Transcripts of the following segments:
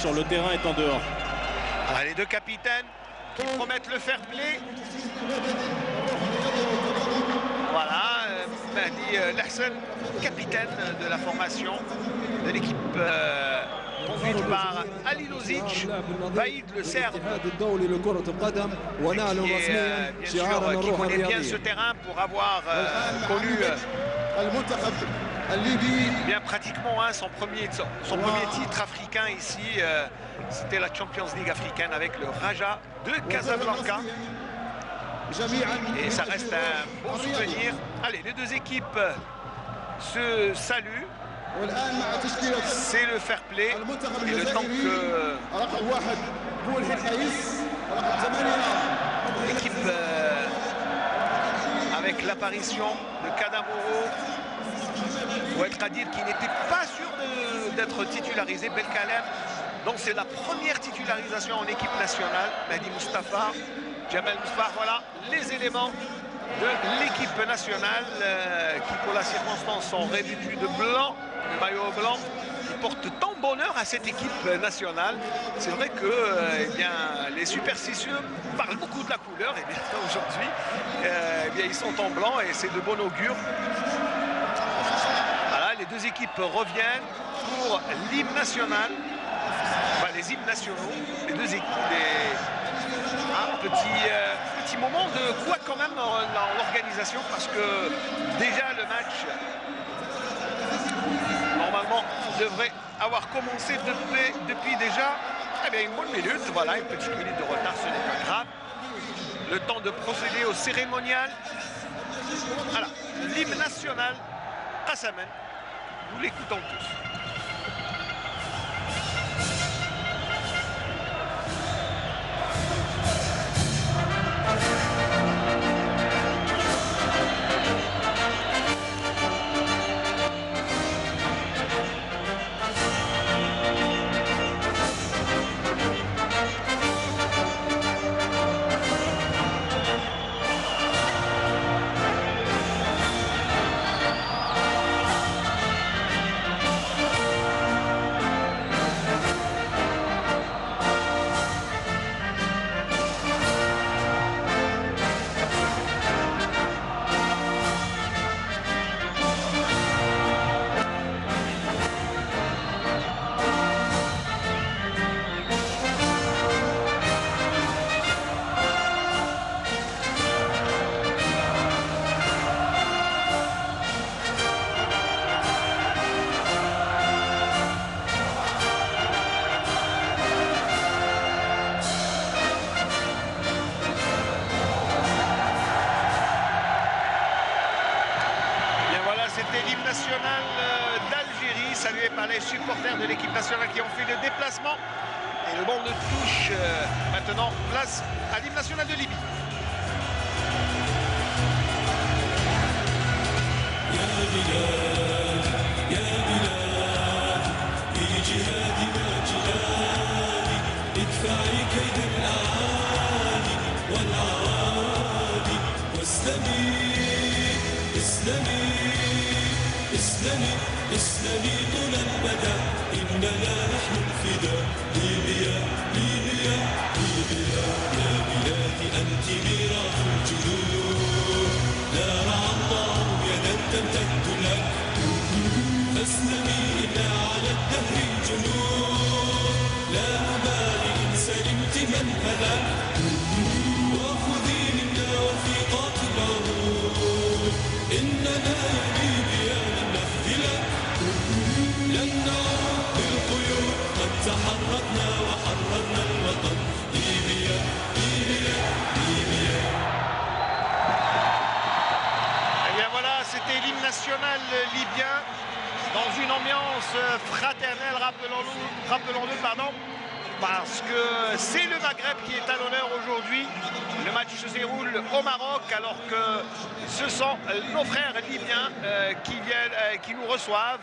Sur le terrain est en dehors. Ah, les deux capitaines qui promettent le fair play. Voilà, Mehdi Lahsen, capitaine de la formation de l'équipe conduite par Ali Lozic, Vaïd le Serbe, qui connaît bien ce terrain pour avoir connu bien pratiquement son premier titre africain ici. C'était la Champions League africaine avec le Raja de Casablanca. Et ça reste un bon souvenir. Allez, les deux équipes se saluent. C'est le fair play. Et le temps que l'équipe, avec l'apparition de Kadamoro, Oued Kadir qui n'était pas sûr d'être titularisé, Belkalem, donc c'est la première titularisation en équipe nationale. Mehdi Moustapha, Jamel Moustapha, voilà les éléments de l'équipe nationale qui pour la circonstance sont revêtus de blanc, de maillot blanc, qui portent tant bonheur à cette équipe nationale. C'est vrai que eh bien, les superstitieux parlent beaucoup de la couleur, et bien aujourd'hui eh bien, ils sont en blanc et c'est de bon augure. Voilà, les deux équipes reviennent pour l'hymne national, enfin, les hymnes nationaux, les deux équipes. Un petit moment de quoi quand même dans l'organisation, parce que déjà le match normalement devrait avoir commencé depuis déjà une bonne minute. Voilà, une petite minute de retard, ce n'est pas grave. Le temps de procéder au cérémonial. Voilà, l'hymne national Qasamen, nous l'écoutons tous. C'était l'hymne national d'Algérie, salué par les supporters de l'équipe nationale qui ont fait le déplacement. Et le banc de touche maintenant place à l'hymne national de Libye. اسلمي طول المدى إننا نحن الفداء ليبيا ليبيا ليبيا يا بلادي أنت ميراث الجنود لا رعى الله يدا تمتد لك فاسلمي إنا على الدهر جنود لا نبالي إن سلمت من هلك وخذي منا وثيقات العهود إننا يا ليبيا لن نخذلك لن نعود بالقيود قد تحررنا وحررنا الوطن ليبيا ليبيا ليبيا. Et bien voilà, c'était l'hymne national libyen dans une ambiance fraternelle, rappelons-le, pardon, parce que c'est le Maghreb qui est à l'honneur aujourd'hui. Le match se déroule au Maroc alors que ce sont nos frères libyens qui nous reçoivent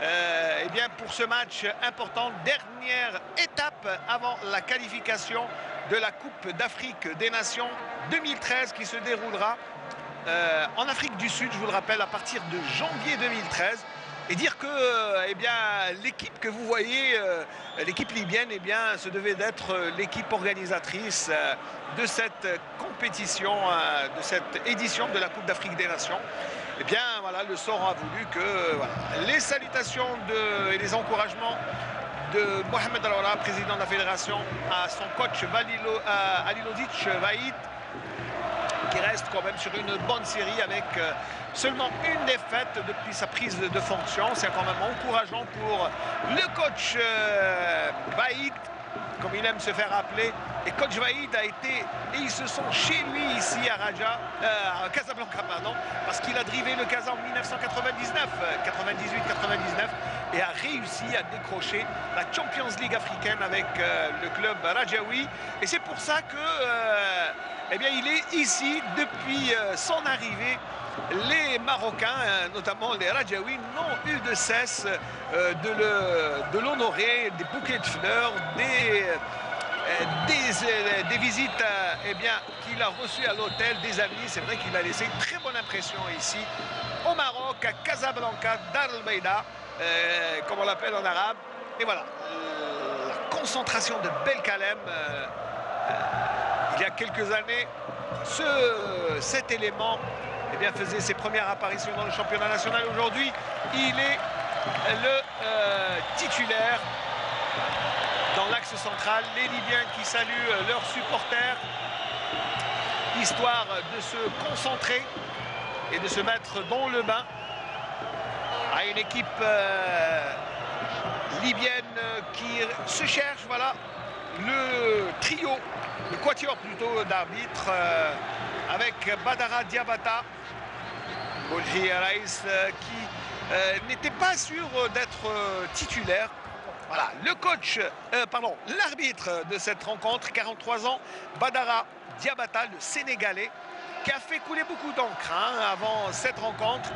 eh bien pour ce match important, dernière étape avant la qualification de la Coupe d'Afrique des Nations 2013 qui se déroulera en Afrique du Sud, je vous le rappelle, à partir de janvier 2013. et dire que eh bien, l'équipe que vous voyez, l'équipe libyenne, eh bien, se devait d'être l'équipe organisatrice de cette compétition, de cette édition de la Coupe d'Afrique des Nations. Eh bien, voilà, le sort a voulu que voilà, les salutations et les encouragements de Mohamed Al-Awra, président de la fédération, à son coach Alilovic Vaïd, qui reste quand même sur une bonne série avec seulement une défaite depuis sa prise de fonction. C'est quand même encourageant pour le coach Vaïd, comme il aime se faire appeler. Et coach Vaïd a été, et ils se sont chez lui ici à Casablanca, pardon, parce qu'il a drivé le Casa en 1999, 98-99, et a réussi à décrocher la Champions League africaine avec le club Rajaoui. Et c'est pour ça que eh bien, il est ici depuis son arrivée. Les Marocains, notamment les Rajaouis, n'ont eu de cesse de l'honorer, des bouquets de fleurs, des visites eh bien, qu'il a reçues à l'hôtel, des amis. C'est vrai qu'il a laissé une très bonne impression ici au Maroc, à Casablanca, Dar el Beida, comme on l'appelle en arabe. Et voilà, la concentration de Belkalem. Il y a quelques années, cet élément eh bien, faisait ses premières apparitions dans le championnat national. Aujourd'hui, il est le titulaire dans l'axe central. Les Libyens qui saluent leurs supporters, histoire de se concentrer et de se mettre dans le bain à une équipe libyenne qui se cherche. Voilà le trio, le quatuor plutôt d'arbitres avec Badara Diabata, Bolji Raïs qui n'était pas sûr d'être titulaire. Voilà, le coach, l'arbitre de cette rencontre, 43 ans, Badara Diabata, le Sénégalais, qui a fait couler beaucoup d'encre avant cette rencontre.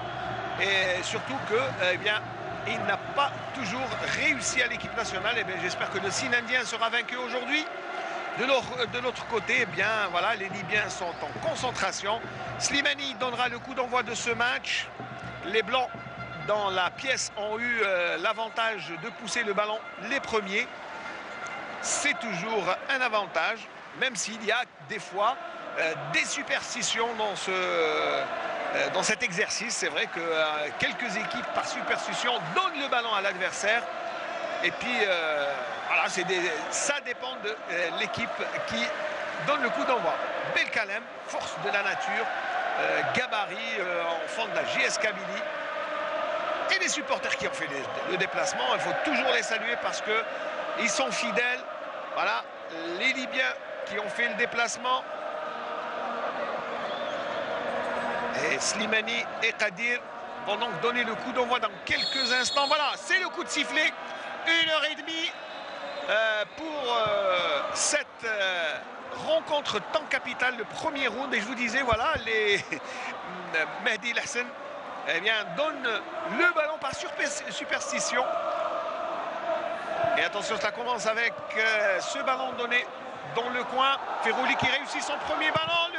Et surtout que, eh bien, il n'a pas toujours réussi à l'équipe nationale. Eh bien, j'espère que le signe indien sera vaincu aujourd'hui. De l'autre côté, eh bien, voilà, les Libyens sont en concentration. Slimani donnera le coup d'envoi de ce match. Les Blancs, dans la pièce, ont eu l'avantage de pousser le ballon les premiers. C'est toujours un avantage, même s'il y a des fois des superstitions dans cet exercice. C'est vrai que quelques équipes, par superstition, donnent le ballon à l'adversaire. Et puis, voilà, ça dépend de l'équipe qui donne le coup d'envoi. Belkalem, force de la nature, gabarit, enfant de la JS Kabylie. Et les supporters qui ont fait le déplacement, il faut toujours les saluer parce qu'ils sont fidèles. Voilà, les Libyens qui ont fait le déplacement. Et Slimani et Kadir vont donc donner le coup d'envoi dans quelques instants. Voilà, c'est le coup de sifflet. 1h30 pour cette rencontre temps capital, le premier round. Et je vous disais, voilà, les Mehdi Hassan eh bien, donne le ballon par superstition. Et attention, cela commence avec ce ballon donné dans le coin. Ferrouli qui réussit son premier ballon.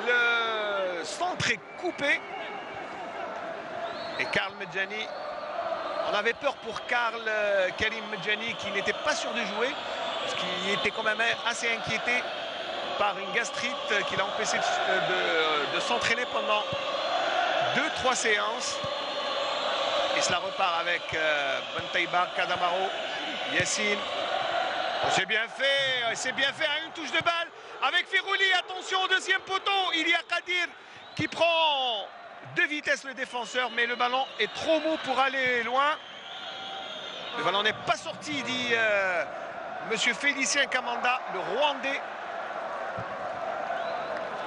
Le centre est coupé. Et Karl Medjani, on avait peur pour Karim Medjani qui n'était pas sûr de jouer, parce qu'il était quand même assez inquiété par une gastrite qui l'a empêché de s'entraîner pendant 2-3 séances. Et cela repart avec Bentaïba, Kadamaro, Yassine. Oh, c'est bien fait à une touche de balle avec Ferrouli. Attention au deuxième poteau, il y a Kadir qui prend de vitesse le défenseur, mais le ballon est trop mou pour aller loin. Le ballon n'est pas sorti, dit monsieur Félicien Kamanda, le Rwandais.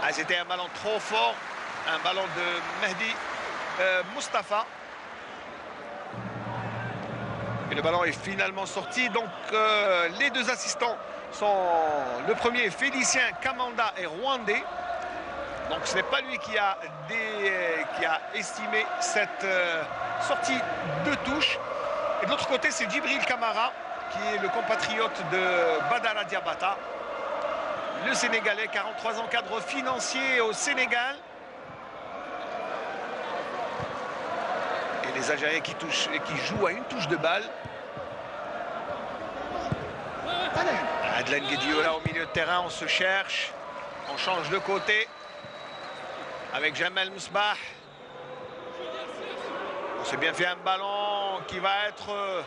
Ah, c'était un ballon trop fort, un ballon de Mehdi Mustafa. Et le ballon est finalement sorti. Donc les deux assistants sont le premier, Félicien Kamanda, est rwandais. Donc ce n'est pas lui qui a estimé cette sortie de touche. Et de l'autre côté, c'est Djibril Kamara, qui est le compatriote de Badara Diabata. Le Sénégalais, 43 ans, cadre financier au Sénégal. Et Les Algériens qui jouent à une touche de balle. Adlan Guedioula au milieu de terrain, on se cherche. On change de côté avec Jamel Msbah. On s'est bien fait un ballon qui va être...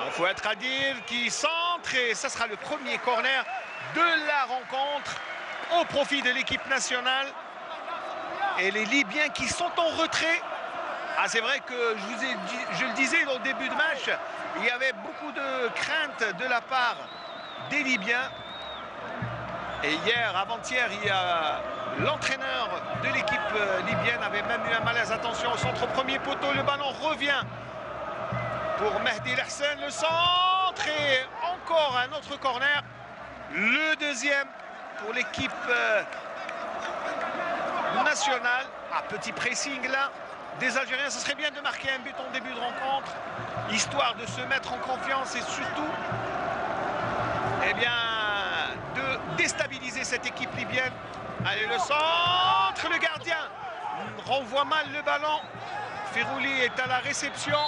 il faut être Adil qui centre et ça sera le premier corner de la rencontre au profit de l'équipe nationale. Et les Libyens qui sont en retrait. Ah, c'est vrai que je le disais au début de match, il y avait beaucoup de craintes de la part des Libyens. Et hier, avant-hier, il y a l'entraîneur de l'équipe libyenne avait même eu un malaise. Attention au centre, premier poteau, le ballon revient pour Mehdi Lahsen, le centre et encore un autre corner. Le deuxième pour l'équipe nationale. Ah, petit pressing là des Algériens. Ce serait bien de marquer un but en début de rencontre, histoire de se mettre en confiance et surtout, eh bien, de déstabiliser cette équipe libyenne. Allez, le centre, le gardien renvoie mal le ballon. Ferrouli est à la réception.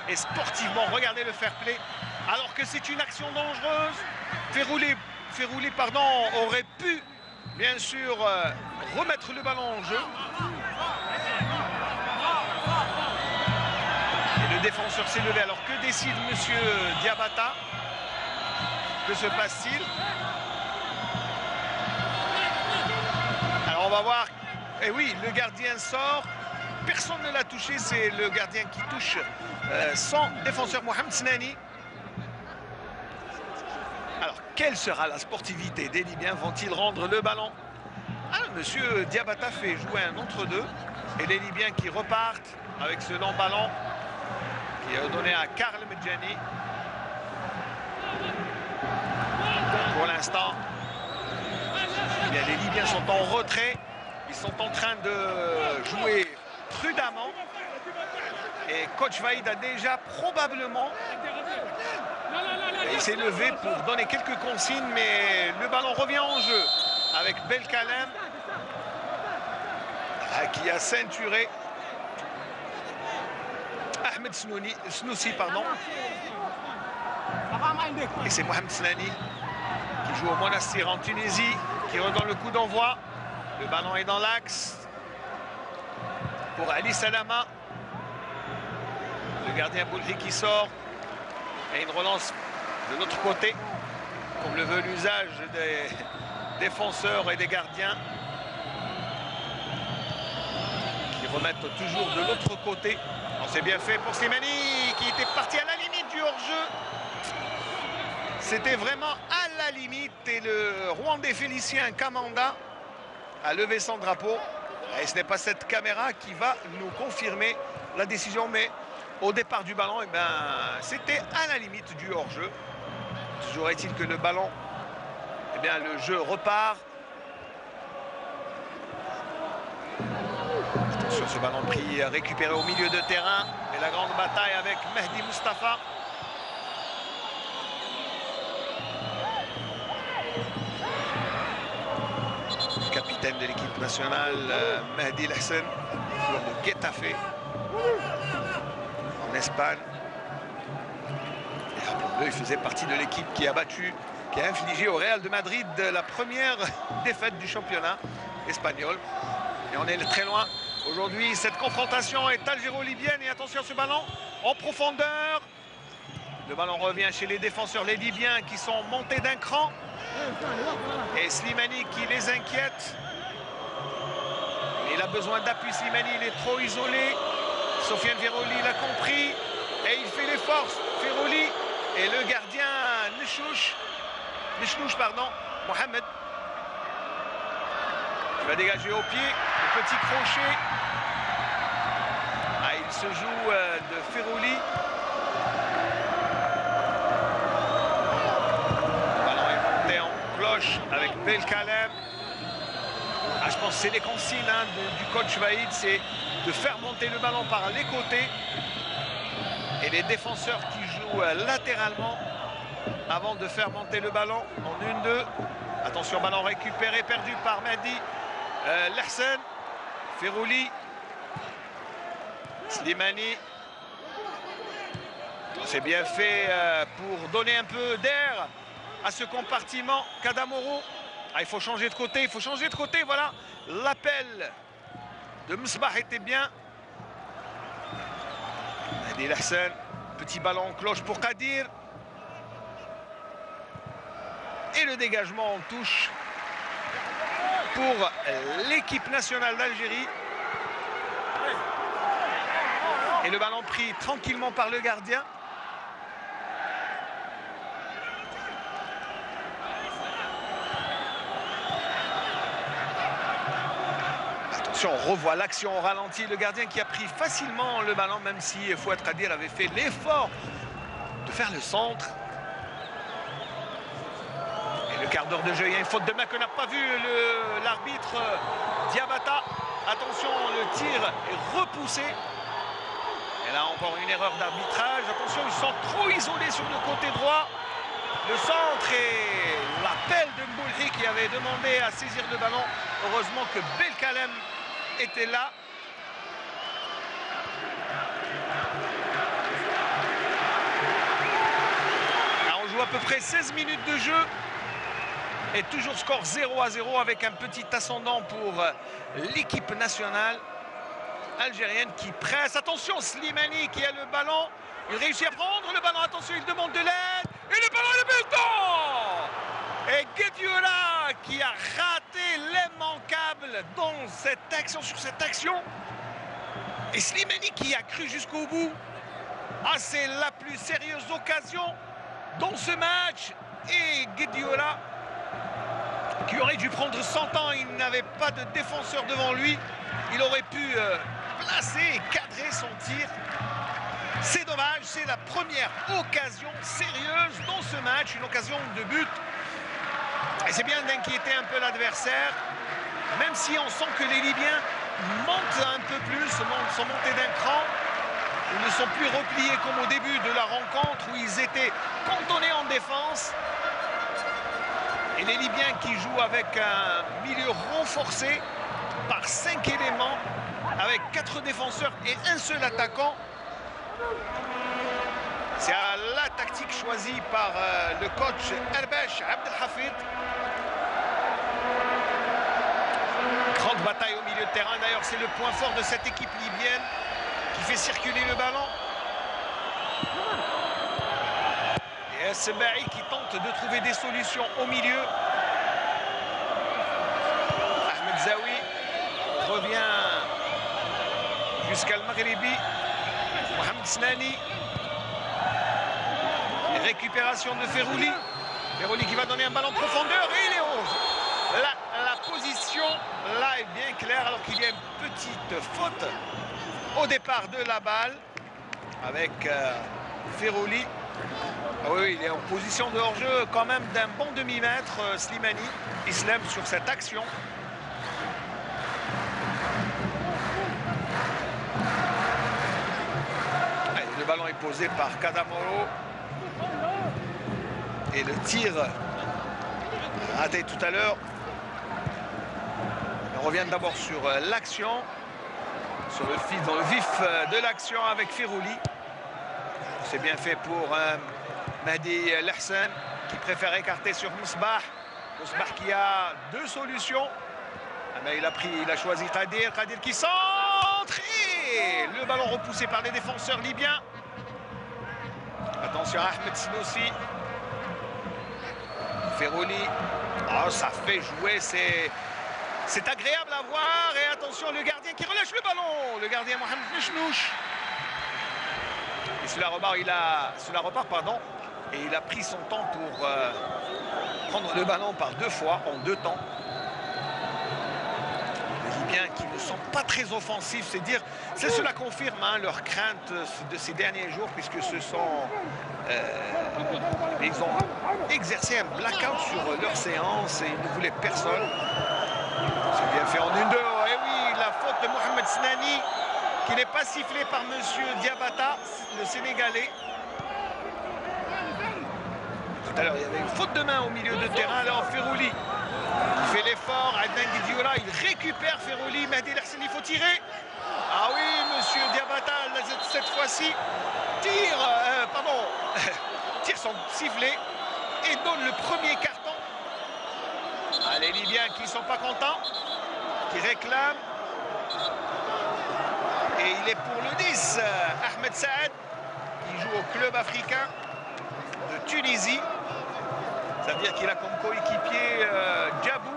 Et sportivement, regardez le fair play. Alors que c'est une action dangereuse, Ferrouli, aurait pu, bien sûr, remettre le ballon en jeu. Et le défenseur s'est levé. Alors que décide monsieur Diabata? Que se passe-t-il? Alors on va voir. Et oui, le gardien sort. Personne ne l'a touché. C'est le gardien qui touche son défenseur Mohamed Snani. Alors, quelle sera la sportivité des Libyens? Vont-ils rendre le ballon? Ah, monsieur Diabata fait jouer un entre-deux. Et les Libyens qui repartent avec ce long ballon qui est donné à Karl Medjani. Pour l'instant, les Libyens sont en retrait. Ils sont en train de jouer prudemment. Et coach Vaïd a déjà probablement... Il s'est levé pour donner quelques consignes, mais le ballon revient en jeu avec Belkalem qui a ceinturé Ahmed Snoussi, pardon. Et c'est Mohamed Snani qui joue au Monastir en Tunisie, qui redonne le coup d'envoi. Le ballon est dans l'axe pour Ali Salama. Le gardien Boulhi qui sort. Et une relance de l'autre côté, comme le veut l'usage des défenseurs et des gardiens, qui remettent toujours de l'autre côté. C'est bien fait pour Slimani qui était parti à la limite du hors-jeu. C'était vraiment à la limite et le Rwandais Félicien Kamanda a levé son drapeau. Et ce n'est pas cette caméra qui va nous confirmer la décision, mais au départ du ballon, eh ben, c'était à la limite du hors-jeu. Toujours est-il que le ballon, eh bien, le jeu repart. Attention, ce ballon pris, récupéré au milieu de terrain. Et la grande bataille avec Mehdi Mustafa. Le capitaine de l'équipe nationale, Mehdi Lahsen, joueur de Getafe en Espagne. Et rappelons-le, il faisait partie de l'équipe qui a infligé au Real de Madrid la première défaite du championnat espagnol. Et on est très loin. Aujourd'hui, cette confrontation est algéro-libyenne. Et attention à ce ballon en profondeur. Le ballon revient chez les défenseurs, les Libyens qui sont montés d'un cran. Et Slimani qui les inquiète. Il a besoin d'appui, Slimani, il est trop isolé. Sofiane Ferrouli l'a compris. Et il fait l'effort, Ferrouli. Et le gardien Nechouch, Mohamed, qui va dégager au pied. Le petit crochet. Ah, il se joue de Ferrouli. Le ballon est monté en cloche avec Belkalem. Ah, je pense que c'est les consignes du coach Vaïd, c'est de faire monter le ballon par les côtés. Et les défenseurs qui jouent latéralement avant de faire monter le ballon en 1-2. Attention, ballon récupéré, perdu par Mehdi Lahsen. Ferrouli. Slimani. C'est bien fait pour donner un peu d'air à ce compartiment. Kadamoro. Ah, il faut changer de côté, il faut changer de côté, voilà. L'appel de Msbah était bien. Mehdi Hassan, petit ballon en cloche pour Kadir. Et le dégagement en touche pour l'équipe nationale d'Algérie. Et le ballon pris tranquillement par le gardien. Attention, on revoit l'action au ralenti. Le gardien qui a pris facilement le ballon, même si Fouad Kadir avait fait l'effort de faire le centre. Et le quart d'heure de jeu, il y a une faute de main que n'a pas vu l'arbitre Diabata. Attention, le tir est repoussé. Et là, encore une erreur d'arbitrage. Attention, ils sont trop isolés sur le côté droit. Le centre et l'appel de Mboulhi qui avait demandé à saisir le ballon. Heureusement que Belkalem était là. Là, on joue à peu près 16 minutes de jeu. Et toujours score 0-0 avec un petit ascendant pour l'équipe nationale algérienne qui presse. Attention, Slimani qui a le ballon. Il réussit à prendre le ballon. Attention, il demande de l'aide. Et le ballon est butant. Et Guedioura qui a raté l'immanquable dans cette action, sur cette action. Et Slimani qui a cru jusqu'au bout. Ah, c'est la plus sérieuse occasion dans ce match. Et Guedioura qui aurait dû prendre 100 ans. Il n'avait pas de défenseur devant lui. Il aurait pu placer et cadrer son tir. C'est dommage, c'est la première occasion sérieuse dans ce match, une occasion de but. Et c'est bien d'inquiéter un peu l'adversaire, même si on sent que les Libyens montent un peu plus, sont montés d'un cran. Ils ne sont plus repliés comme au début de la rencontre où ils étaient cantonnés en défense. Et les Libyens qui jouent avec un milieu renforcé par 5 éléments, avec 4 défenseurs et un seul attaquant. C'est la tactique choisie par le coach Erbesh Abdelhafid. Grande bataille au milieu de terrain. D'ailleurs, c'est le point fort de cette équipe libyenne qui fait circuler le ballon. Et Sebaï qui tente de trouver des solutions au milieu. Ahmed Zawi revient jusqu'à Al-Maghribi. Mohamed Snani. Récupération de Ferrouli. Ferrouli qui va donner un ballon en profondeur et il est 11. La position là est bien claire alors qu'il y a une petite faute au départ de la balle avec Ferrouli. Ah oui, il est en position de hors-jeu quand même d'un bon demi-mètre, Slimani. Islam sur cette action. Allez, le ballon est posé par Kadamoro. Et le tir raté tout à l'heure. On revient d'abord sur l'action, dans le vif de l'action avec Ferrouli. C'est bien fait pour Mehdi Hassan qui préfère écarter sur Msbah. Msbah qui a 2 solutions. Mais il a choisi Kadir. Kadir qui centre et le ballon repoussé par les défenseurs libyens. Attention à Ahmed Sinoussi. Ferrouli, oh, ça fait jouer, c'est agréable à voir. Et attention, le gardien qui relâche le ballon, le gardien Mohamed Nishnouch. Et cela repart, pardon, et il a pris son temps pour prendre le ballon par 2 fois, en 2 temps. Les Libyens qui ne sont pas très offensifs, cela confirme leur crainte de ces derniers jours, puisque ce sont... ils ont exercé un blackout sur leur séance et ils ne voulaient personne. C'est bien fait en 1-2. Et oui, la faute de Mohamed Snani qui n'est pas sifflée par monsieur Diabata, le Sénégalais. Tout à l'heure, il y avait une faute de main au milieu de terrain. Alors Ferrouli qui fait l'effort. Adnan Guedioura, il récupère Ferrouli. Mehdi Hassan, il faut tirer. Ah oui, Monsieur Diabata, cette fois-ci, tire son sifflet et donne le premier carton. Ah, les Libyens qui ne sont pas contents, qui réclament. Et il est pour le 10, Ahmed Saad, qui joue au club africain de Tunisie. Ça veut dire qu'il a comme coéquipier Djabou.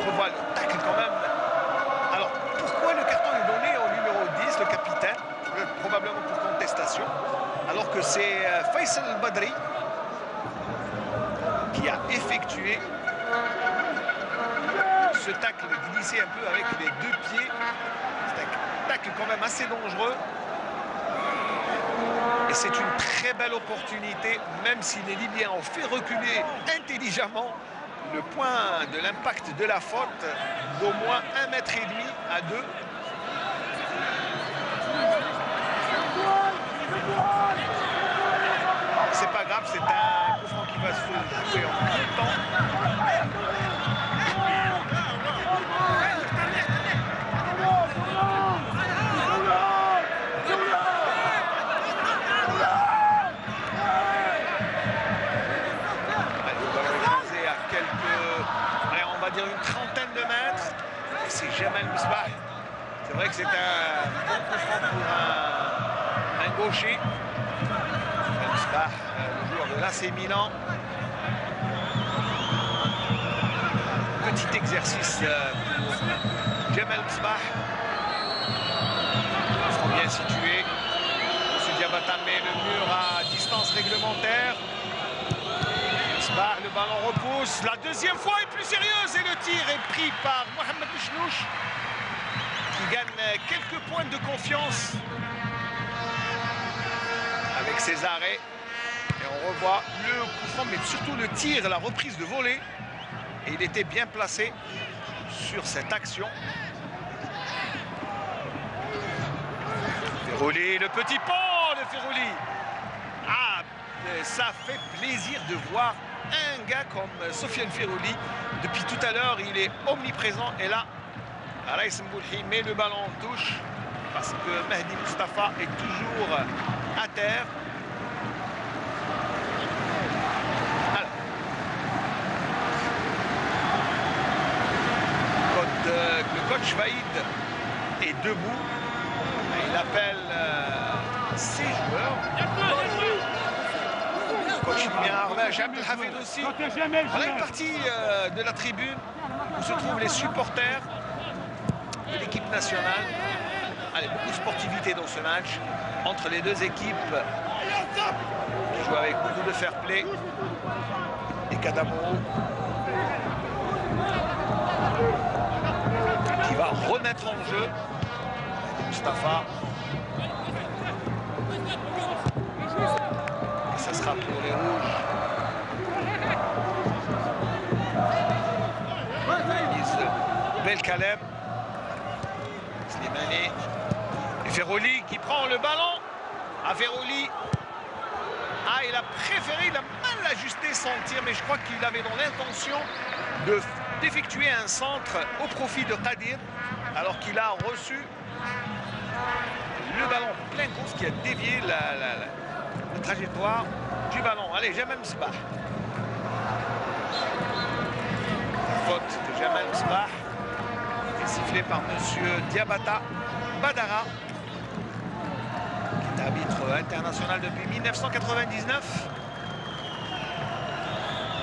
On voit le tacle quand même. Alors, pourquoi le carton est donné au numéro 10, le capitaine? Probablement pour contestation. Alors que c'est Faisal Badri qui a effectué ce tacle glissé un peu avec les deux pieds. C'est un tacle quand même assez dangereux. Et c'est une très belle opportunité, même si les Libyens ont fait reculer intelligemment le point de l'impact de la faute d'au moins 1,5 mètre à 2. C'est pas grave, c'est un coup franc qui va se jouer en même temps. Dire une trentaine de mètres. C'est Jamel Msbah. C'est vrai que c'est un bon coup franc pour un gaucher. Msbah, le joueur de l'AC Milan. Petit exercice pour Jamel Msbah. Ils sont bien situés. M. Diabata met le mur à distance réglementaire. Le ballon repousse, la deuxième fois est plus sérieuse et le tir est pris par Mohamed Michnouch qui gagne quelques points de confiance avec ses arrêts. Et on revoit le coup franc, mais surtout le tir, la reprise de volée. Et il était bien placé sur cette action. Ferroli, le petit pont de Ferroli. Ah, ça fait plaisir de voir un gars comme Sofiane Ferroli. Depuis tout à l'heure, il est omniprésent. Et là, Raïs Mboulhi met le ballon en touche parce que Mehdi Mustafa est toujours à terre. Alors, le coach Vaïd est debout. Il appelle ses joueurs. Coach bien, Jabel Hafid aussi. Voilà une partie de la tribune où se trouvent les supporters de l'équipe nationale. Allez, beaucoup de sportivité dans ce match entre les deux équipes qui jouent avec beaucoup de fair play. Et Kadamoro qui va remettre en jeu Mustafa. Ça sera pour les rouges. Belkalem. Slimani. Et Ferroli qui prend le ballon. À Ferroli. Ah, il a préféré, il a mal ajusté son tir, mais je crois qu'il avait dans l'intention d'effectuer un centre au profit de Qadir, alors qu'il a reçu le ballon plein course qui a dévié la trajectoire du ballon. Allez, Jamel Msbah. Faute de Jamel Msbah est sifflée par monsieur Diabata Badara, qui est arbitre international depuis 1999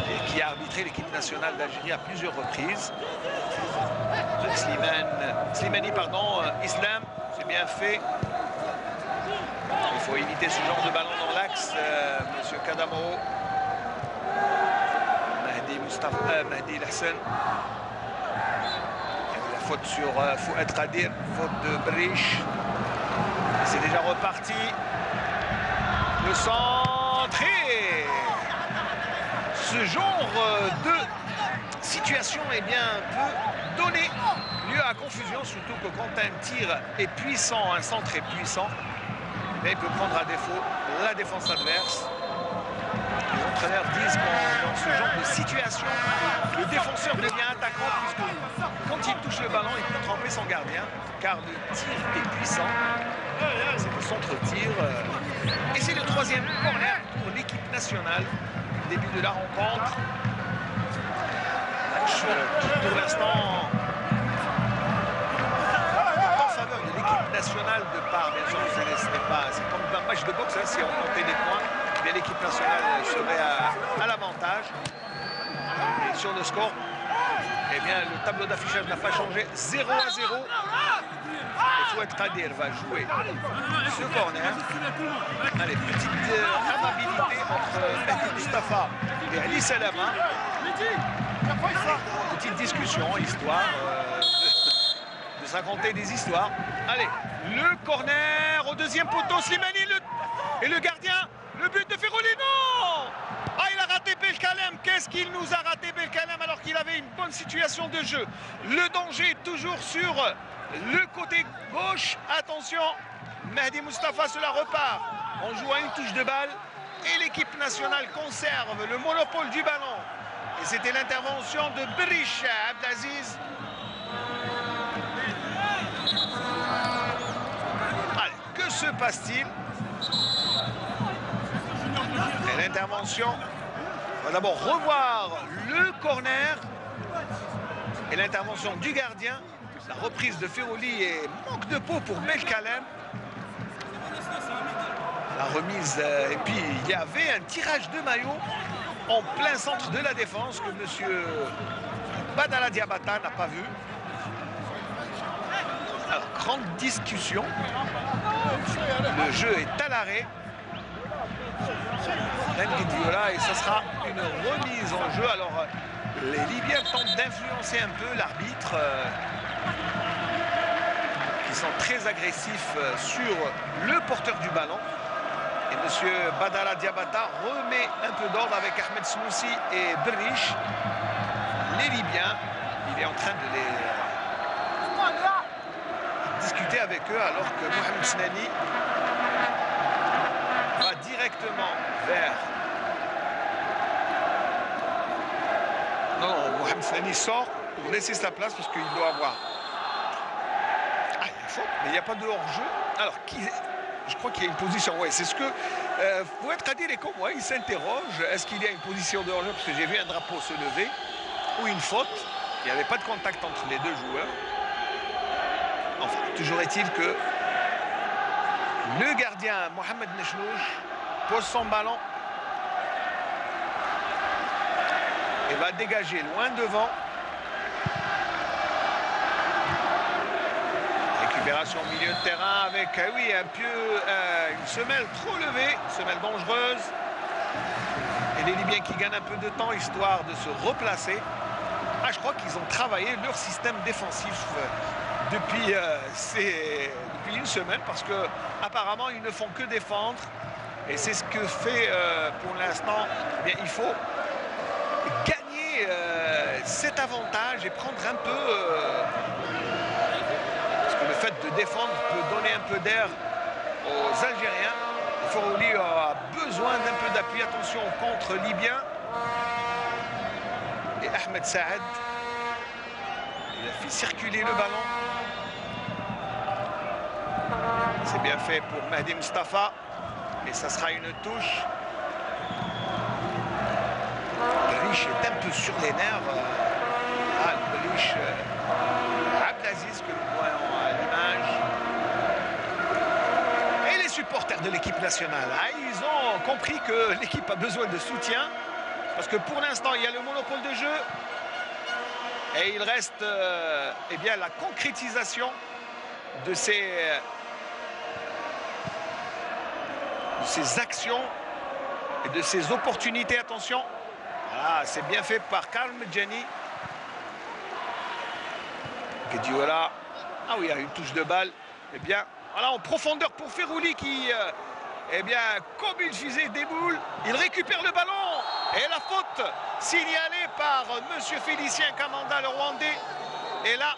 et qui a arbitré l'équipe nationale d'Algérie à plusieurs reprises. Slimani, Islam, c'est bien fait. Il faut éviter ce genre de ballon dans l'axe, monsieur Kadamoro. Mehdi Hassan. La faute sur Fouad Qadir, faute de Brich. C'est déjà reparti. Le centre et ce genre de situation peut donner lieu à confusion, surtout que quand un tir est puissant, un centre est puissant, mais il peut prendre à défaut la défense adverse. Les entraîneurs disent que dans ce genre de situation, le défenseur devient attaquant. attaquant, puisque quand il touche le ballon, il peut tremper son gardien, car le tir est puissant. C'est le centre-tir. Et c'est le troisième corner pour l'équipe nationale. Début de la rencontre. Match qui, pour l'instant, en faveur de l'équipe nationale de part. Bien sûr, c'est comme un match de boxe, hein, si on comptait les points, bien l'équipe nationale serait à l'avantage. Et sur le score, eh bien, le tableau d'affichage n'a pas changé. 0-0. Et Fouad Qadir va jouer ce corner. Allez, petite amabilité entre Mehdi Mustafa et Ali Salama. Petite discussion, histoire de se raconter des histoires. Allez, le corner au deuxième poteau, Slimani et le gardien. Le but de Ferroli, non! Ah, il a raté Belkalem. Qu'est-ce qu'il nous a raté, Belkalem, alors qu'il avait une bonne situation de jeu. Le danger toujours sur le côté gauche. Attention, Mehdi Mustafa se la repart. On joue à une touche de balle et l'équipe nationale conserve le monopole du ballon. Et c'était l'intervention de Berish Abdelaziz. Allez, que se passe-t-il? Et l'intervention, on va d'abord revoir le corner et l'intervention du gardien. La reprise de Ferroli et manque de peau pour Belkalem. La remise, et puis il y avait un tirage de maillot en plein centre de la défense que M. Badala Diabata n'a pas vu. Alors, grande discussion. Le jeu est à l'arrêt. Et ce sera une remise en jeu. Alors, les Libyens tentent d'influencer un peu l'arbitre, qui sont très agressifs sur le porteur du ballon. Et M. Badala Diabata remet un peu d'ordre avec Ahmed Snoussi et Berish. Les Libyens, il est en train de les discuter avec eux, alors que Mohamed Snani va directement vers... Non, Mohamed Snani sort pour laisser sa place parce qu'il doit avoir... Ah, il y a faute, mais il n'y a pas de hors-jeu. Alors, je crois qu'il y a une position. Oui, c'est ce que... Fouad Qadir est comme moi, il s'interroge. Est-ce qu'il y a une position de hors-jeu? Parce que j'ai vu un drapeau se lever. Ou une faute. Il n'y avait pas de contact entre les deux joueurs. Enfin, toujours est-il que le gardien Mohamed Nechnouch pose son ballon et va dégager loin devant. Récupération au milieu de terrain avec, oui, une semelle trop levée, semelle dangereuse. Et les Libyens qui gagnent un peu de temps histoire de se replacer. Ah, je crois qu'ils ont travaillé leur système défensif depuis une semaine, parce que apparemment ils ne font que défendre, et c'est ce que fait pour l'instant. Eh bien, il faut gagner cet avantage et prendre un peu parce que le fait de défendre peut donner un peu d'air aux Algériens. Ferroli a besoin d'un peu d'appui. Attention au contre libyen. Et Ahmed Saad, il a fait circuler le ballon. C'est bien fait pour Mehdi Mustafa. Et ça sera une touche. Berish est un peu sur les nerfs. Berish Abdelaziz, que nous voyons à l'image. Et les supporters de l'équipe nationale, ils ont compris que l'équipe a besoin de soutien. Parce que pour l'instant, il y a le monopole de jeu. Et il reste eh bien, la concrétisation de ces actions et de ces opportunités. Attention, voilà, c'est bien fait par Karl Medjani. Guediola. Ah oui, il y a une touche de balle. Eh bien, voilà, en profondeur pour Ferroli qui, eh bien, comme une fusée déboule, il récupère le ballon. Et la faute signalée par M. Félicien Kamanda, le Rwandais. Et là,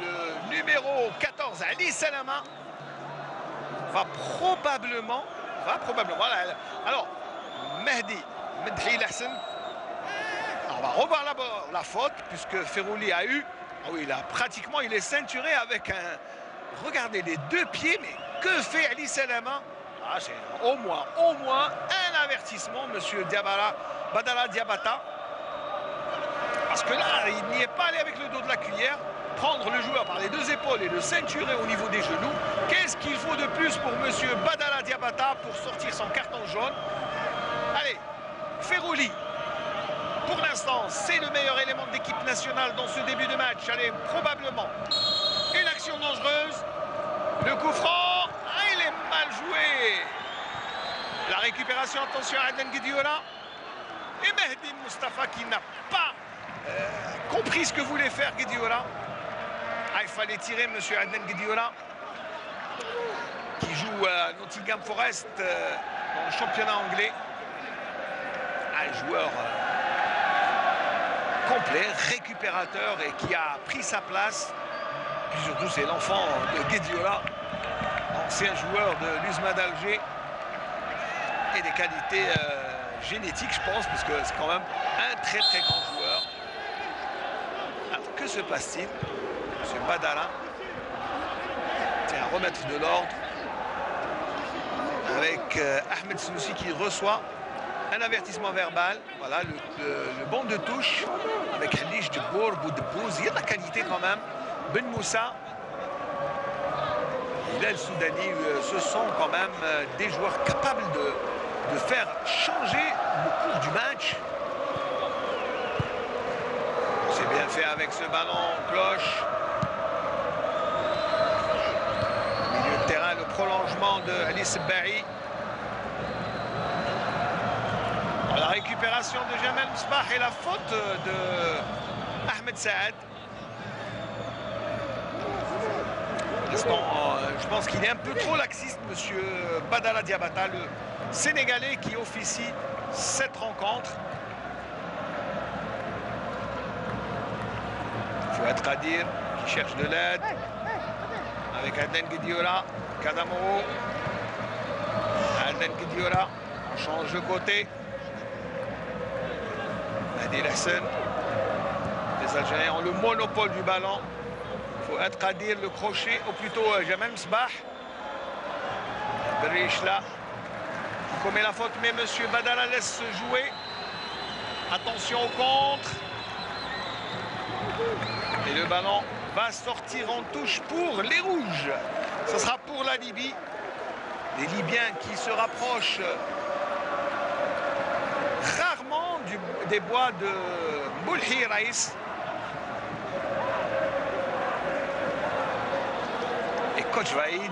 le numéro 14, Ali Salama, va probablement... Alors, Mehdi Hassan, va revoir la faute, puisque Ferrouli a eu... Ah oui, là, pratiquement, il est ceinturé avec un... Regardez les deux pieds, mais que fait Ali Salama? Ah, c'est au moins un avertissement, monsieur Badala Diabata. Parce que là, il n'y est pas allé avec le dos de la cuillère. Prendre le joueur par les deux épaules et le ceinturer au niveau des genoux. Qu'est-ce qu'il faut de plus pour monsieur Badala Diabata pour sortir son carton jaune? Allez, Ferrouli. Pour l'instant, c'est le meilleur élément de l'équipe nationale dans ce début de match. Allez, probablement une action dangereuse. Le coup franc, il est mal joué. La récupération, attention à Adnan Guediola. Et Mehdi Mustafa qui n'a pas compris ce que voulait faire Guediola. Il fallait tirer monsieur Adnan Guediola, qui joue à Nottingham Forest dans le championnat anglais. Un joueur complet, récupérateur et qui a pris sa place. Puis surtout, c'est l'enfant de Guediola, ancien joueur de l'USMA d'Alger, et des qualités génétiques, je pense, parce que c'est quand même un très très grand joueur. Alors, que se passe-t-il? Monsieur Badala tient à remettre de l'ordre avec Ahmed Snoussi qui reçoit un avertissement verbal. Voilà le banc de touche avec Halish de Bourg, Boudbouz. Il y a de la qualité quand même. Ben Moussa, Hilal Soudani, ce sont quand même des joueurs capables de faire changer le cours du match. C'est bien fait avec ce ballon, cloche. Milieu de terrain, le prolongement de Alice Barry. La récupération de Jamel Msbah et la faute de Ahmed Saad. Je pense qu'il est un peu trop laxiste, monsieur Badala Diabata, le Sénégalais qui officie cette rencontre. Fouad Kadir qui cherche de l'aide avec Adnan Guediola, Kadamoro. Adnan Guediola, on change de côté. Adil Hassan. Les Algériens ont le monopole du ballon. Fouad Kadir, le crochet, ou plutôt Jamel Msbah. Berish là, qui commet la faute, mais monsieur Badala laisse jouer. Attention au contre. Et le ballon va sortir en touche pour les Rouges. Ce sera pour la Libye. Les Libyens qui se rapprochent rarement des bois de Boulhi Raïs. Et coach Vaïd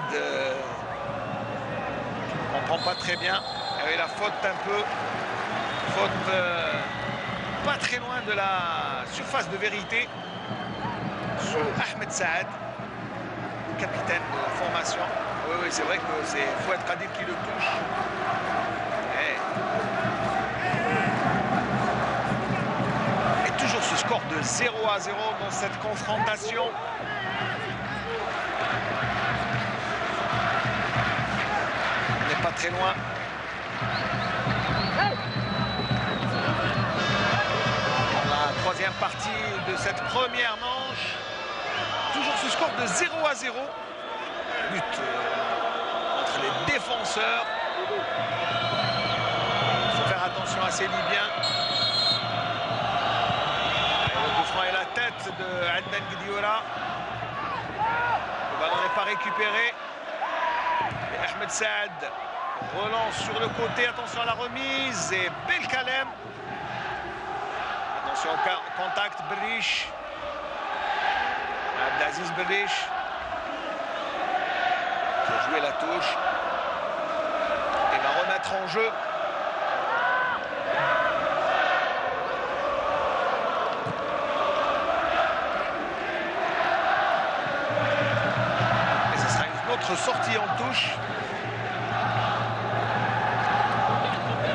ne comprend pas très bien. Il y avait la faute un peu. Faute pas très loin de la surface de vérité sur Ahmed Saad, capitaine de la formation. Oui, c'est vrai que c'est Fouad Kadir qui le touche. Et toujours ce score de 0-0 dans cette confrontation. On n'est pas très loin. Troisième partie de cette première manche. Toujours ce score de 0-0. But entre les défenseurs. Il faut faire attention à ces Libyens. Le coup franc et la tête de Adnan Guediola. Le ballon n'est pas récupéré. Et Ahmed Saad relance sur le côté. Attention à la remise. Et Belkalem. Attention au contact, Berish. Abdelaziz Berish qui a joué la touche et va remettre en jeu. Et ce sera une autre sortie en touche.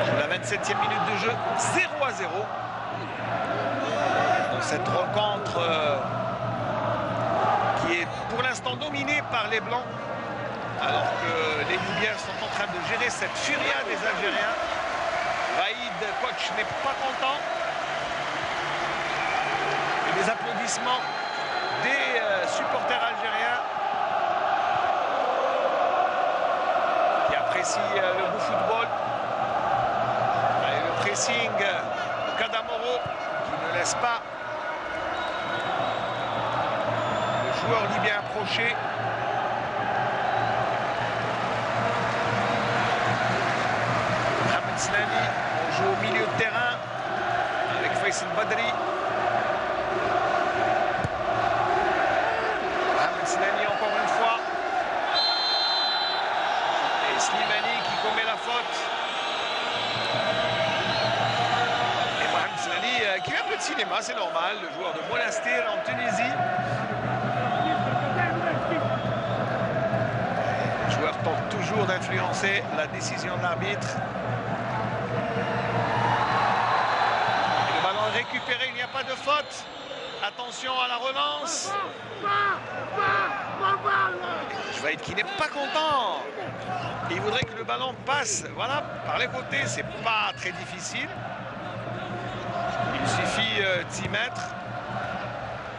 Pour la 27e minute de jeu, 0-0. Cette rencontre qui est pour l'instant dominée par les Blancs, alors que les Libyens sont en train de gérer cette furia des Algériens. Vaïd, coach, n'est pas content. les applaudissements des supporters algériens qui apprécient le beau football. Et le pressing de Kadamoro qui ne laisse pas le joueur libyen approcher. Mohamed Snani, on joue au milieu de terrain avec Faisal Badri. Mohamed Snani encore une fois. Et Slimani qui commet la faute. Et Mohamed Snani qui fait un peu de cinéma, c'est normal, le joueur de Monastir en Tunisie. Le joueur tente toujours d'influencer la décision de l'arbitre. Récupéré, il n'y a pas de faute. Attention à la relance. Jvaïd qui n'est pas content. Il voudrait que le ballon passe, voilà, par les côtés. C'est pas très difficile. Il suffit d'y mettre.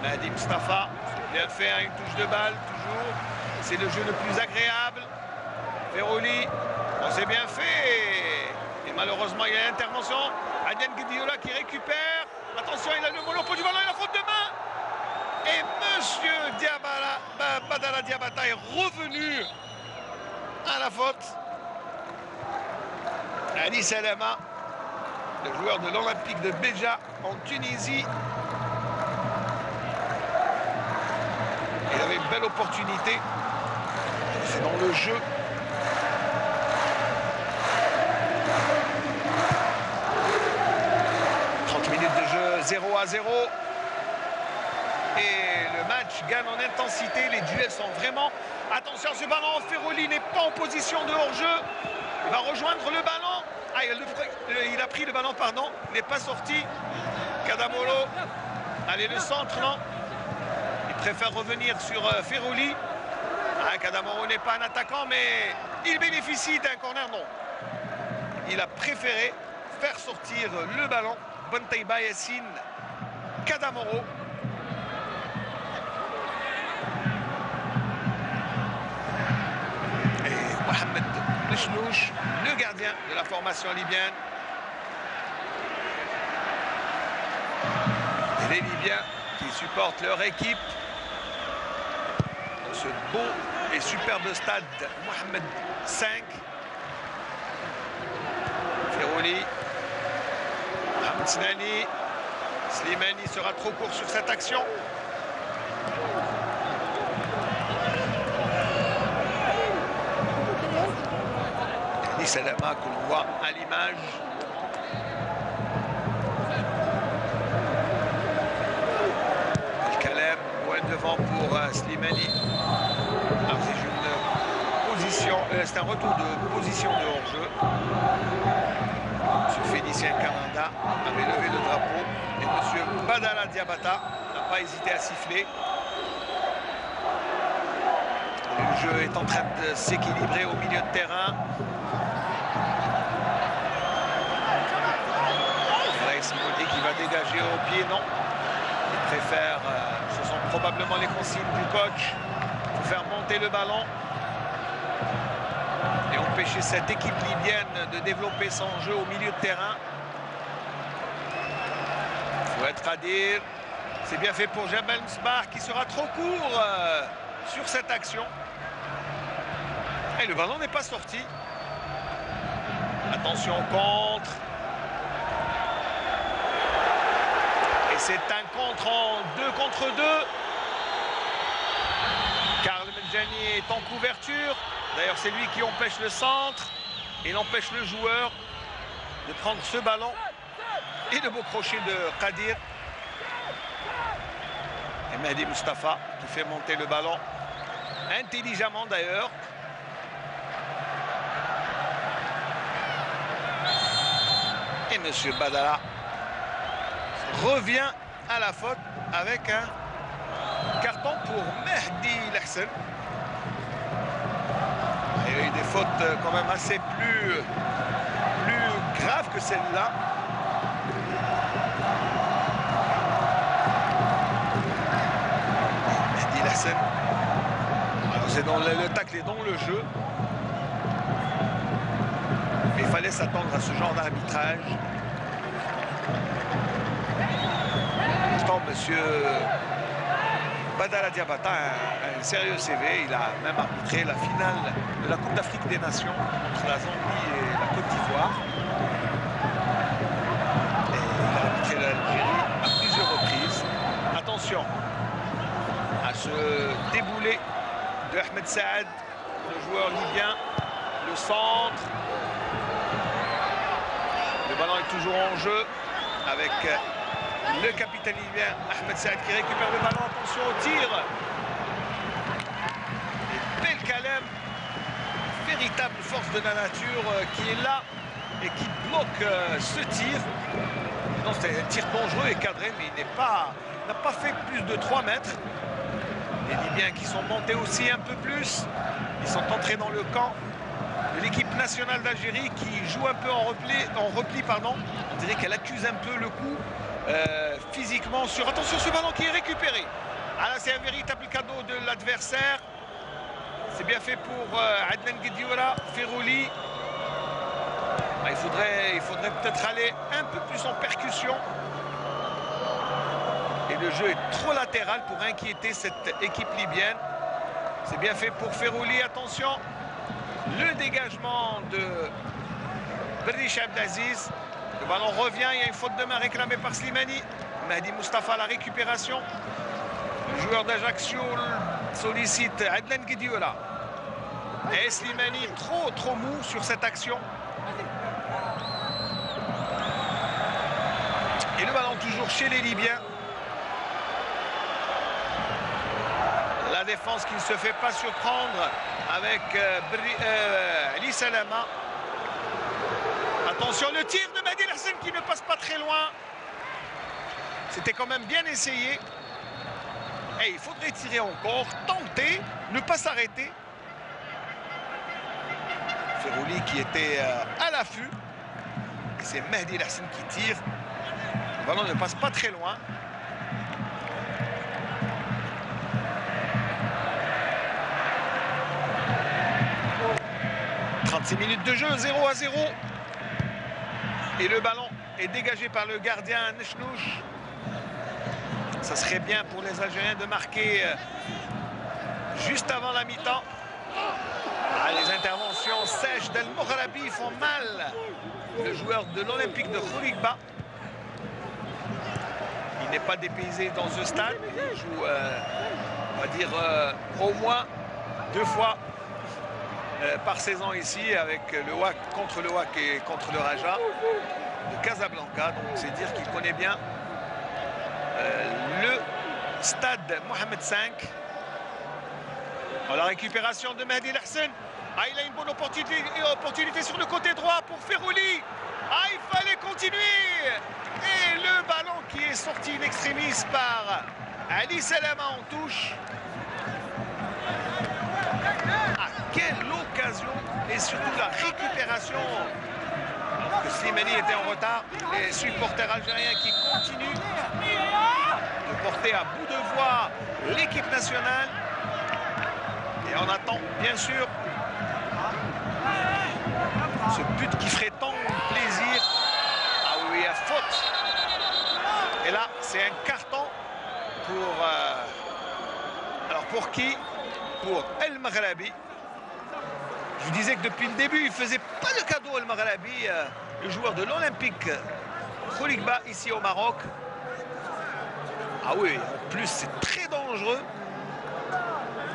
Mahdi Mustafa, bien fait, hein, une touche de balle, toujours. C'est le jeu le plus agréable. Ferroli, on s'est bien fait. Et malheureusement, il y a l'intervention. Adyan Guediola qui récupère. Attention, il a le monopole du ballon et la faute de main. Et monsieur Badara Diabata est revenu à la faute. Ali Salama, le joueur de l'Olympique de Béja en Tunisie. Il avait une belle opportunité. C'est dans le jeu. Minutes de jeu 0-0 et le match gagne en intensité, les duels sont vraiment... Attention, ce ballon, Ferroli n'est pas en position de hors-jeu, il va rejoindre le ballon. Ah, il a pris le ballon, pardon, il n'est pas sorti. Kadamoro, allez, le centre, non, il préfère revenir sur Ferroli. Ah, Kadamoro n'est pas un attaquant, mais il bénéficie d'un corner, non. Il a préféré faire sortir le ballon. Bontaiba Yassine Kadamoro. Et Mohamed Mechnouch, le gardien de la formation libyenne. Et les Libyens qui supportent leur équipe dans ce beau et superbe stade Mohamed V. Ferroli. Snani, Slimani sera trop court sur cette action. Ali Salama que l'on voit à l'image. Al-Khalem, loin devant pour Slimani. Alors c'est une position, c'est un retour de position de hors-jeu. M. Félicien Kamanda avait levé le drapeau et M. Badara Diabata n'a pas hésité à siffler. Le jeu est en train de s'équilibrer au milieu de terrain. Simoni qui va dégager au pied, non. Il préfère, ce sont probablement les consignes du coach, pour faire monter le ballon. Et empêcher cette équipe libyenne de développer son jeu au milieu de terrain. Fouad Kadir, c'est bien fait pour Jabal Msbah qui sera trop court sur cette action. Et le ballon n'est pas sorti. Attention au contre. Et c'est un contre en 2 contre 2. Karl Medjani est en couverture. D'ailleurs, c'est lui qui empêche le centre. Il empêche le joueur de prendre ce ballon. Et le beau crochet de Kadir. Et Mahdi Mustafa qui fait monter le ballon. Intelligemment d'ailleurs. Et M. Badara revient à la faute avec un carton pour Mehdi Lahsen. Il y a eu des fautes quand même assez plus graves que celle-là. Hassan. C'est dans le tacle est dans le jeu. Mais il fallait s'attendre à ce genre d'arbitrage. Pourtant, monsieur Badara Diabata a un sérieux CV. Il a même arbitré la finale de la Coupe d'Afrique des Nations entre la Zambie et la Côte d'Ivoire. Et il a arbitré l'Algérie à plusieurs reprises. Attention à ce déboulé de Ahmed Saad, le joueur libyen, le centre. Le ballon est toujours en jeu avec le capitaine libyen Ahmed Saad qui récupère le ballon. Attention au tir. Et Belkalem, véritable force de la nature qui est là et qui bloque ce tir. Non, c'est un tir dangereux et cadré, mais il n'a pas fait plus de 3 mètres. Les Libyens qui sont montés aussi un peu plus. Ils sont entrés dans le camp de l'équipe nationale d'Algérie qui joue un peu en repli, pardon. On dirait qu'elle accuse un peu le coup physiquement sur... Attention, ce ballon qui est récupéré. Ah là, c'est un véritable cadeau de l'adversaire. C'est bien fait pour Adnan Guedioura, Ferrouli. Ah, il faudrait peut-être aller un peu plus en percussion. Et le jeu est trop latéral pour inquiéter cette équipe libyenne. C'est bien fait pour Ferrouli. Attention, le dégagement de Berriche Abdelaziz. Le ballon revient. Il y a une faute de main réclamée par Slimani. Mahdi Mustafa à la récupération. Le joueur d'Ajaccio sollicite Adnan Guedioura. Et Slimani trop mou sur cette action. Et le ballon toujours chez les Libyens. La défense qui ne se fait pas surprendre avec Ali Salama. Attention, le tir de Mahdi Hassan qui ne passe pas très loin. C'était quand même bien essayé. Et il faudrait tirer encore, tenter, ne pas s'arrêter. Ferrouli qui était à l'affût. C'est Mahdi Hassan qui tire. Le ballon ne passe pas très loin. 36 minutes de jeu, 0-0. Et le ballon est dégagé par le gardien Nechnouch. Ça serait bien pour les Algériens de marquer juste avant la mi-temps. Ah, les interventions sèches d'El Moghrabi font mal. Le joueur de l'Olympique de Khouribga. Il n'est pas dépaysé dans ce stade. Il joue, on va dire, au moins 2 fois par saison ici avec le WAC contre le WAC et contre le Raja de Casablanca. Donc c'est dire qu'il connaît bien le stade Mohamed V. La récupération de Mahdi Hassan. Ah, il a une bonne opportunité sur le côté droit pour Ferrouli. Ah, il fallait continuer. Et le ballon qui est sorti in extremis par Ali Salama en touche. Ah, quelle occasion. Et surtout la récupération. Alors que Slimani était en retard. Les supporters algériens qui continuent de porter à bout de voix l'équipe nationale. Et on attend bien sûr ce but qui ferait tant plaisir. Ah oui, à faute. Et là, c'est un carton pour... alors pour qui? Pour El Maghrabi. Je vous disais que depuis le début, il ne faisait pas de cadeau El Maghrabi, le joueur de l'Olympique Khouribga ici au Maroc. Ah oui, en plus c'est très dangereux.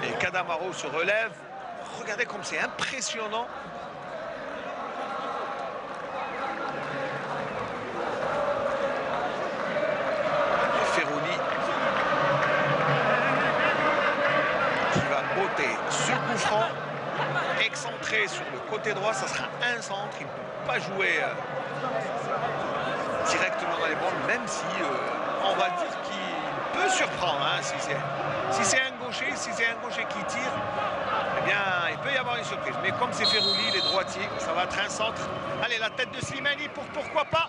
Et Kadamaro se relève. Regardez comme c'est impressionnant. Et Ferrouli qui va botter ce coup franc. Excentré sur le côté droit, ça sera un centre. Il ne peut pas jouer directement dans les bandes, même si on va dire qu'il peut surprendre. Hein, si c'est un gaucher, qui tire, eh bien, il peut y avoir une surprise. Mais comme c'est Ferrouli, les droitiers, ça va être un centre. Allez, la tête de Slimani pour pourquoi pas.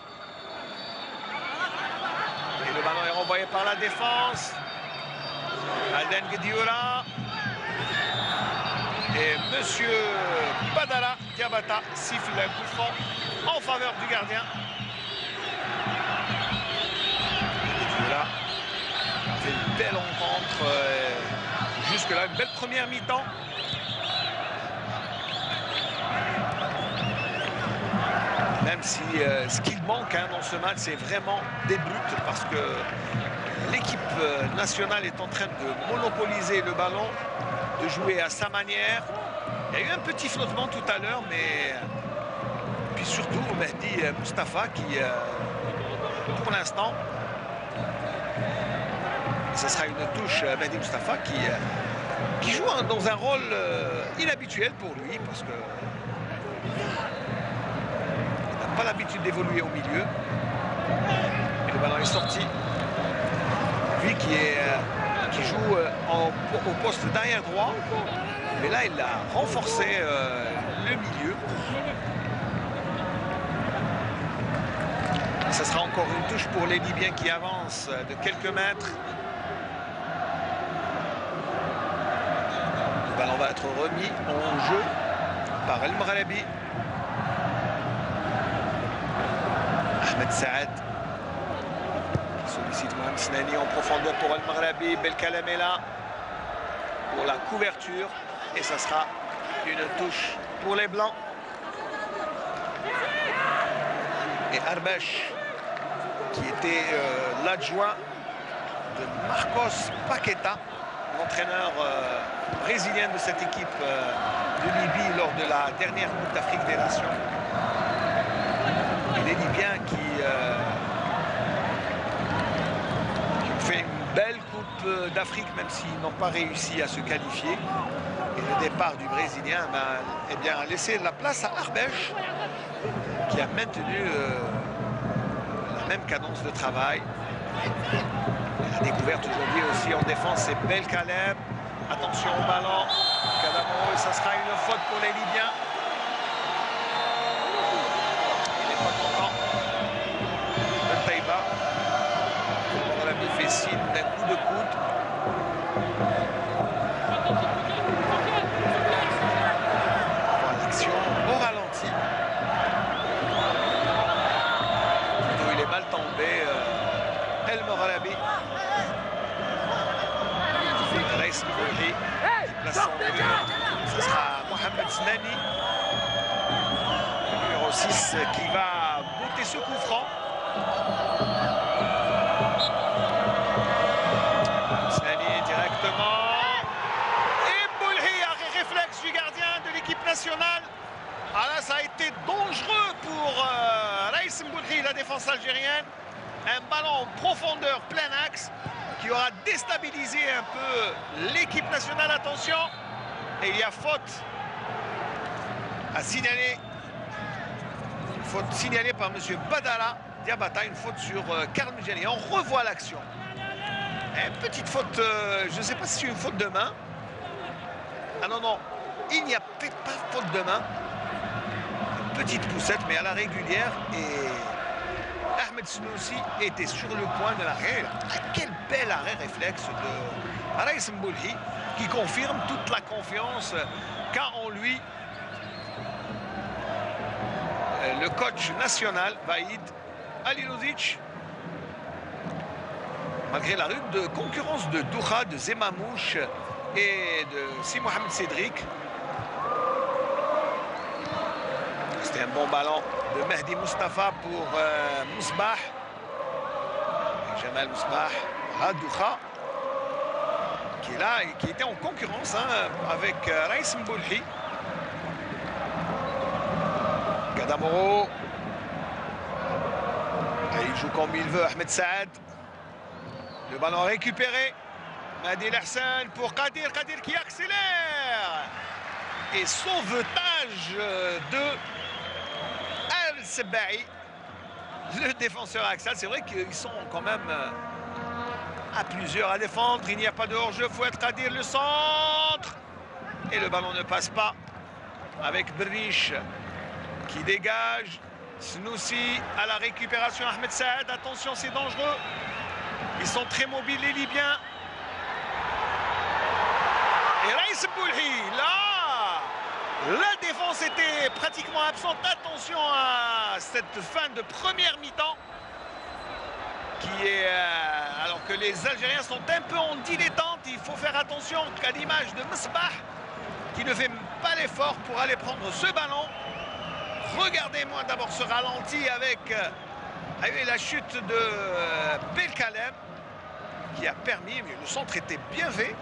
Et le ballon est renvoyé par la défense. Alden Gdioura. Et monsieur Badala Diabata siffle un coup franc en faveur du gardien. Gdioura fait une belle rencontre. Jusque-là, une belle première mi-temps. Même si ce qu'il manque dans ce match, c'est vraiment des buts, parce que l'équipe nationale est en train de monopoliser le ballon, de jouer à sa manière. Il y a eu un petit flottement tout à l'heure, mais puis surtout Mehdi Mustafa qui, pour l'instant, ce sera une touche, Mehdi Mustafa qui joue dans un rôle inhabituel pour lui, parce que pas l'habitude d'évoluer au milieu. Et le ballon est sorti. Lui qui joue au poste d'arrière droit. Mais là, il a renforcé le milieu. Ce sera encore une touche pour les Libyens qui avancent de quelques mètres. Le ballon va être remis en jeu par El Maghrabi. Ahmed Saad sollicite Mohamed Snani en profondeur pour El Maghrabi. Belkalem est là pour la couverture et ça sera une touche pour les Blancs. Et Arbesh, qui était l'adjoint de Marcos Paqueta, l'entraîneur brésilien de cette équipe de Libye lors de la dernière Coupe d'Afrique des Nations. Et les Libyens qui ont fait une belle Coupe d'Afrique, même s'ils n'ont pas réussi à se qualifier. Et le départ du Brésilien eh bien, a laissé la place à Arbesh, qui a maintenu la même cadence de travail. La découverte aujourd'hui aussi en défense, c'est Belkalem. Attention au ballon. Kadamoro, et ça sera une faute pour les Libyens. Il n'est pas content. Le Taïba. On l'a fait signe d'un coup de coude. On voit l'action au ralenti. Plutôt, il est mal tombé. El Maghrabi. Raïs Mboulhi. Ce sera Mohamed Snani, numéro 6, qui va botter ce coup franc. Snani directement. Et Mboulhi, arrêt réflexe du gardien de l'équipe nationale. Ah là, ça a été dangereux pour Raïs Mboulhi, la défense algérienne. Un ballon en profondeur, plein axe, qui aura déstabilisé un peu l'équipe nationale. Attention, et il y a faute à signaler. Une faute signalée par M. Badala Diabata, une faute sur Karl Mujani. On revoit l'action. Une petite faute, je ne sais pas si c'est une faute de main. Ah non, non, il n'y a peut-être pas faute de main. Une petite poussette, mais à la régulière. Et Ahmed Snoussi était sur le point de l'arrêt. Quel bel arrêt réflexe de Raïs Mboulhi, qui confirme toute la confiance qu'a en lui le coach national, Vaïd Alilovic. Malgré la rude concurrence de Doura, de Zemamouche et de Si Mohamed Cédric. C'était un bon ballon de Mehdi Mustafa pour Mousbah. Jamal Mousbah à Doura, qui est là et qui était en concurrence avec Raïs Mboulhi. Kadamoro. Et il joue comme il veut, Ahmed Saad. Le ballon récupéré. Mehdi Hassan pour Kadir. Kadir qui accélère. Et sauvetage de Al-Sebaï, le défenseur axial. C'est vrai qu'ils sont quand même à plusieurs à défendre. Il n'y a pas de hors-jeu. Fouad Kadir, le centre. Et le ballon ne passe pas avec Berriche qui dégage. Snoussi à la récupération. Ahmed Saad, attention, c'est dangereux. Ils sont très mobiles, les Libyens. Anis Boulhi. Là, la défense était pratiquement absente. Attention à cette fin de première mi-temps qui est alors que les Algériens sont un peu en dilettante. Il faut faire attention qu'à l'image de Msbah qui ne fait pas l'effort pour aller prendre ce ballon. Regardez-moi d'abord ce ralenti avec la chute de Belkalem qui a permis, mais le centre était bien fait.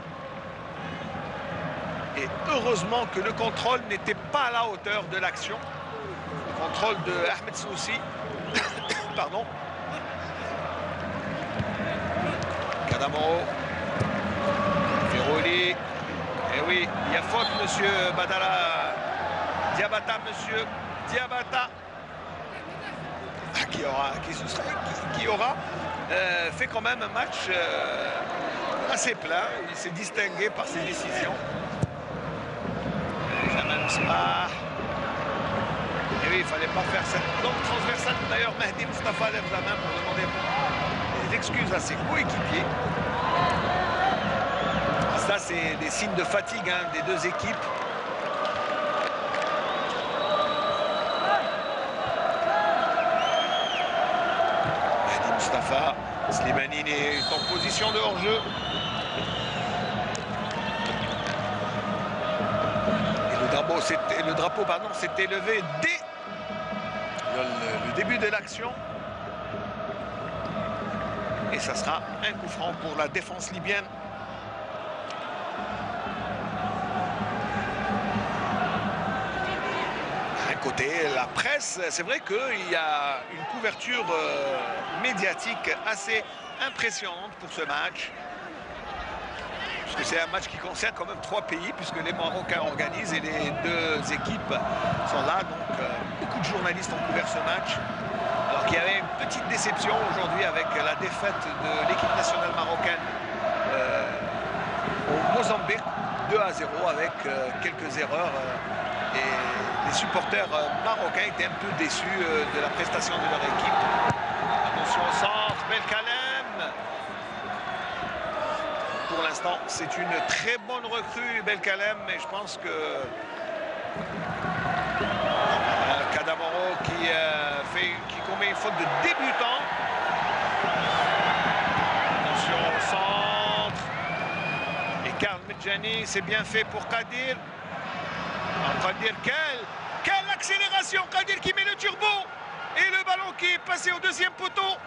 Et heureusement que le contrôle n'était pas à la hauteur de l'action. Le contrôle de Ahmed Soussi. Pardon. Kadamoro. Ferroli. Et oui, il y a faute, monsieur Badala. Diabata, monsieur Diabata. Qui aura fait quand même un match assez plat. Il s'est distingué par ses décisions. Et oui, il ne fallait pas faire cette longue transversale. D'ailleurs, Mehdi Mustafa lève la main pour demander des excuses à ses coéquipiers. Ça, c'est des signes de fatigue des deux équipes. Mehdi Mustafa, Slimani est en position de hors-jeu. Le drapeau s'était levé dès le début de l'action. Et ça sera un coup franc pour la défense libyenne. D'un côté, la presse, c'est vrai qu'il y a une couverture médiatique assez impressionnante pour ce match. Puisque c'est un match qui concerne quand même 3 pays, puisque les Marocains organisent et les deux équipes sont là. Donc beaucoup de journalistes ont couvert ce match. Alors qu'il y avait une petite déception aujourd'hui avec la défaite de l'équipe nationale marocaine au Mozambique, 2-0 avec quelques erreurs. Et les supporters marocains étaient un peu déçus de la prestation de leur équipe. Attention au centre, Belkalem. Pour l'instant, c'est une très bonne recrue, Belkalem, mais je pense que Kadamoro qui commet une faute de débutant. Attention au centre. Et Karl Medjani, c'est bien fait pour Kadir. Kadir, quelle accélération! Kadir qui met le turbo. Et le ballon qui est passé au deuxième poteau.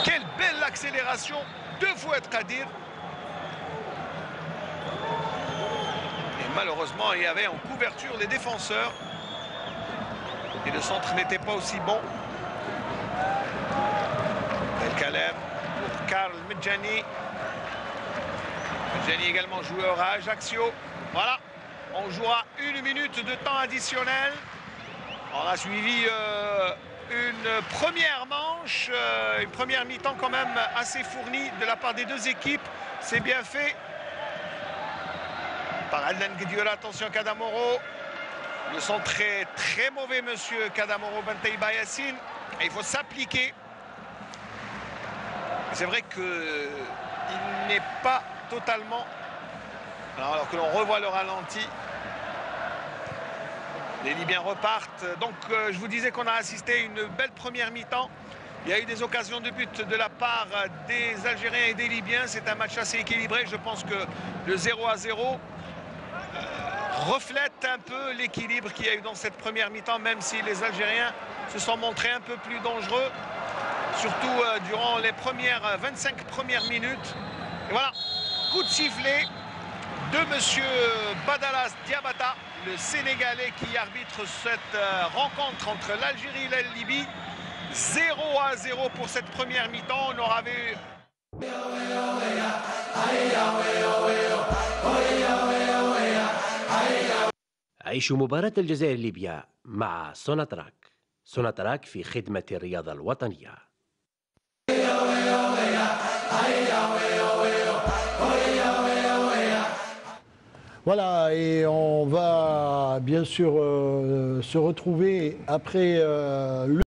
Quelle belle accélération de Fouad Kadir. Et malheureusement, il y avait en couverture les défenseurs. Et le centre n'était pas aussi bon. Belkalem pour Karl Medjani. Medjani également joueur à Ajaccio. Voilà, on jouera 1 minute de temps additionnel. On a suivi une première manche, une première mi-temps quand même assez fournie de la part des deux équipes. C'est bien fait par Adnan Guedioura. Attention Kadamoro. Le son très mauvais, monsieur Kadamoro Bentayba Yassine. Et il faut s'appliquer. C'est vrai qu'il n'est pas totalement... Alors que l'on revoit le ralenti. Les Libyens repartent. Donc je vous disais qu'on a assisté à une belle première mi-temps. Il y a eu des occasions de but de la part des Algériens et des Libyens. C'est un match assez équilibré. Je pense que le 0-0 reflète un peu l'équilibre qu'il y a eu dans cette première mi-temps, même si les Algériens se sont montrés un peu plus dangereux, surtout durant les 25 premières minutes. Et voilà, coup de sifflet de monsieur Badalas Diabata, le Sénégalais qui arbitre cette rencontre entre l'Algérie et la Libye. 0-0 pour cette première mi-temps. On aura vu... عيشوا مباراة الجزائر ليبيا مع سوناتراك. سوناتراك في خدمة الرياضة الوطنية. Voilà, et on va bien sûr se retrouver après le